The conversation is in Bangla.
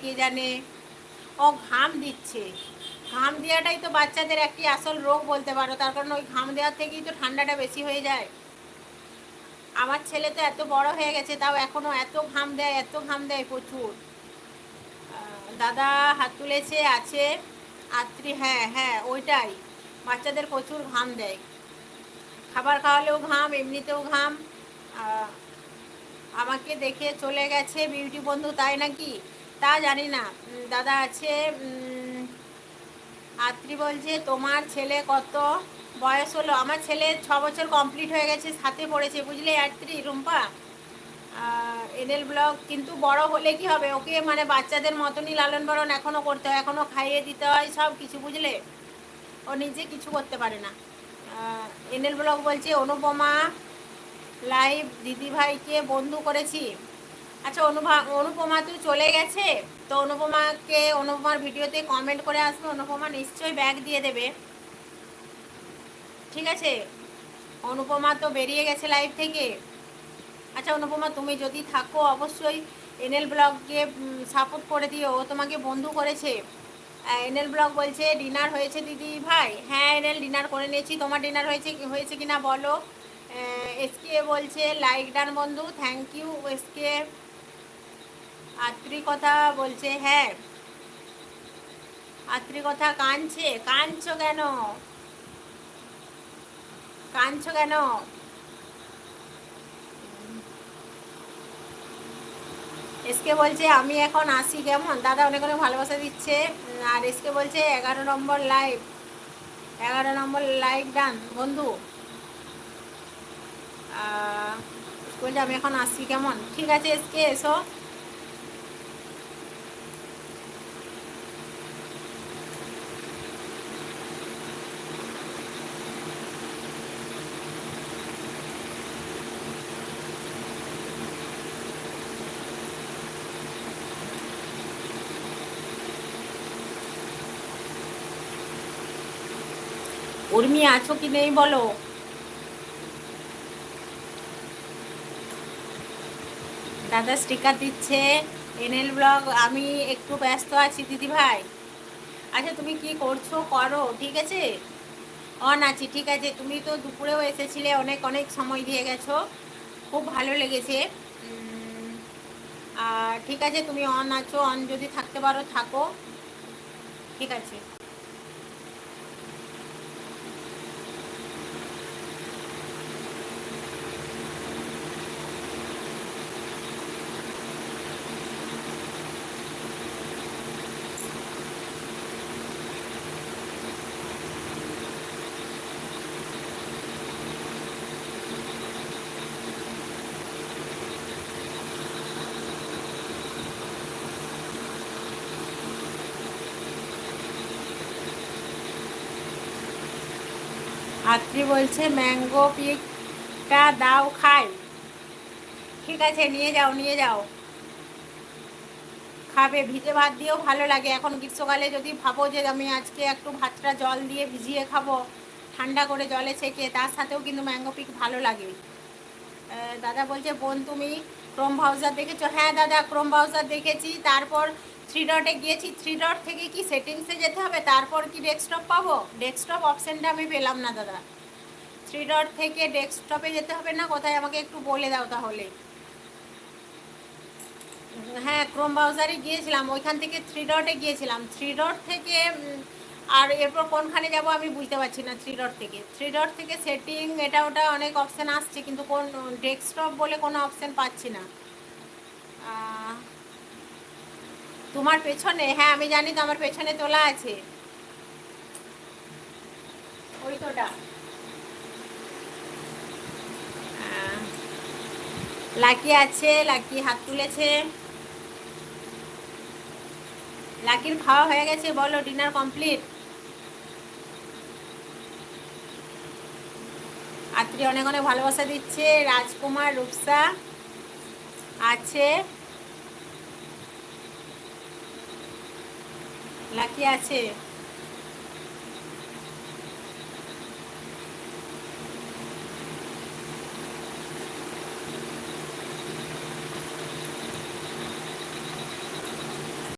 কে জানে। ও ঘাম দিচ্ছে, ঘাম দেওয়াটাই তো বাচ্চাদের একটি আসল রোগ বলতে পারো, তার কারণ ওই ঘাম দেওয়ার থেকেই তো ঠান্ডাটা বেশি হয়ে যায়। আমার ছেলে তো এত বড় হয়ে গেছে, তাও এখনও এত ঘাম দেয়, এত ঘাম দেয় প্রচুর। দাদা হাত তুলেছে, আছে আত্রি, হ্যাঁ হ্যাঁ ওইটাই, বাচ্চাদের প্রচুর ঘাম দেয়, খাবার খাওয়ালেও ঘাম, এমনিতেও ঘাম। আমাকে দেখে চলে গেছে বিউটি বন্ধু, তাই নাকি? তা জানি না। দাদা আছে। আত্রি বলছে তোমার ছেলে কত বয়স হলো? আমার ছেলে 6 বছর কমপ্লিট হয়ে গেছে, সাথে পড়েছে, বুঝলে আত্রি, রুম্পা। এনএল ব্লগ কিন্তু বড় হলে কি হবে, ওকে মানে বাচ্চাদের মতনই লালন পালন এখনও করতে হয়, এখনও খাইয়ে দিতে হয় সব কিছু, বুঝলে। ও নিজে কিছু করতে পারে না। এনএল ব্লগ বলছে অনুপমা লাইভ দিদিভাইকে বন্ধু করেছি। আচ্ছা অনুপমা তো চলে গেছে, তো অনুপমার ভিডিওতে কমেন্ট করে আসবে, অনুপমা নিশ্চয়ই ব্যাগ দিয়ে দেবে, ঠিক আছে। অনুপমা তো বেরিয়ে গেছে লাইভ থেকে। আচ্ছা অনুপমা, তুমি যদি থাকো অবশ্যই এনএল ব্লগকে সাপোর্ট করে দিও, ও তোমাকে বন্ধু করেছে। এনএল ব্লগ বলছে ডিনার হয়েছে দিদি ভাই। হ্যাঁ এনএল, ডিনার করে নিয়েছি, তোমার ডিনার হয়েছে কিনা বলো। এসকে বলছে লাইক ডান বন্ধু, থ্যাংক ইউ এসকে। আত্রি কথা বলছে, হ্যাঁ আত্রি কথা কাঁদছে, কাঁদছো কেন, কাঁদছো কেন? এসকে বলছে আমি এখন আসি কেমন। দাদা অনেক অনেক ভালোবাসা দিচ্ছে। আর এসকে বলছে 11 নম্বর লাইভ, 11 নম্বর লাইভ ডান বন্ধু। বলছে আমি এখন আসি কেমন, ঠিক আছে এসকে এসো। উর্মি আছো কি নেই বলো। দাদা স্টিকার দিচ্ছে এনএল ব্লগ, আমি একটু ব্যস্ত আছি দিদি ভাই। আচ্ছা তুমি কি করছো করো, ঠিক আছে। অন আছি, ঠিক আছে। তুমি তো দুপুরেও এসেছিলে, অনেক অনেক সময় দিয়ে গেছো, খুব ভালো লেগেছে। আর ঠিক আছে, তুমি অন আছো, অন যদি থাকতে পারো থাকো, ঠিক আছে। আত্রি বলছে ম্যাঙ্গো পিকটা দাও খাই, ঠিক আছে নিয়ে যাও নিয়ে যাও, খাবে। ভিজে ভাত দিয়েও ভালো লাগে, এখন গ্রীষ্মকালে যদি ভাবো যে আমি আজকে একটু ভাতটা জল দিয়ে ভিজিয়ে খাবো, ঠান্ডা করে জলে ছেঁকে, তার সাথেও কিন্তু ম্যাঙ্গো পিক ভালো লাগে। দাদা বলছে বোন তুমি ক্রোম ব্রাউজার দেখেছো? হ্যাঁ দাদা ক্রোম ব্রাউজার দেখেছি, তারপর 3 ডটে গিয়েছি, 3 ডট থেকে কি সেটিংসে যেতে হবে, তারপর কি ডেস্কটপ পাবো? ডেস্কটপ অপশানটা আমি পেলাম না দাদা। 3 ডট থেকে ডেস্কটপে যেতে হবে না, কোথায় আমাকে একটু বলে দাও তাহলে। হ্যাঁ ক্রোম ব্রাউজারে গিয়েছিলাম, ওইখান থেকে 3 ডটে গিয়েছিলাম, 3 ডট থেকে আর এরপর কোনখানে যাব আমি বুঝতে পারছি না। 3 ডট থেকে, 3 ডট থেকে সেটিং এটা ওটা অনেক অপশান আসছে, কিন্তু কোন ডেস্কটপ বলে কোনো অপশান পাচ্ছি না। তোমার পেছনে, হ্যাঁ আমি জানি তো, আমার পেছনে তোলা আছে ওই তোটা। লাকি আছে, লাকি হাত তুলেছে। লাকির খাওয়া হয়ে গেছে বলো, ডিনার কমপ্লিট। আত্রি অনেক অনেক ভালোবাসা দিচ্ছে। রাজকুমার রূপসা আছে, লাকি আছে।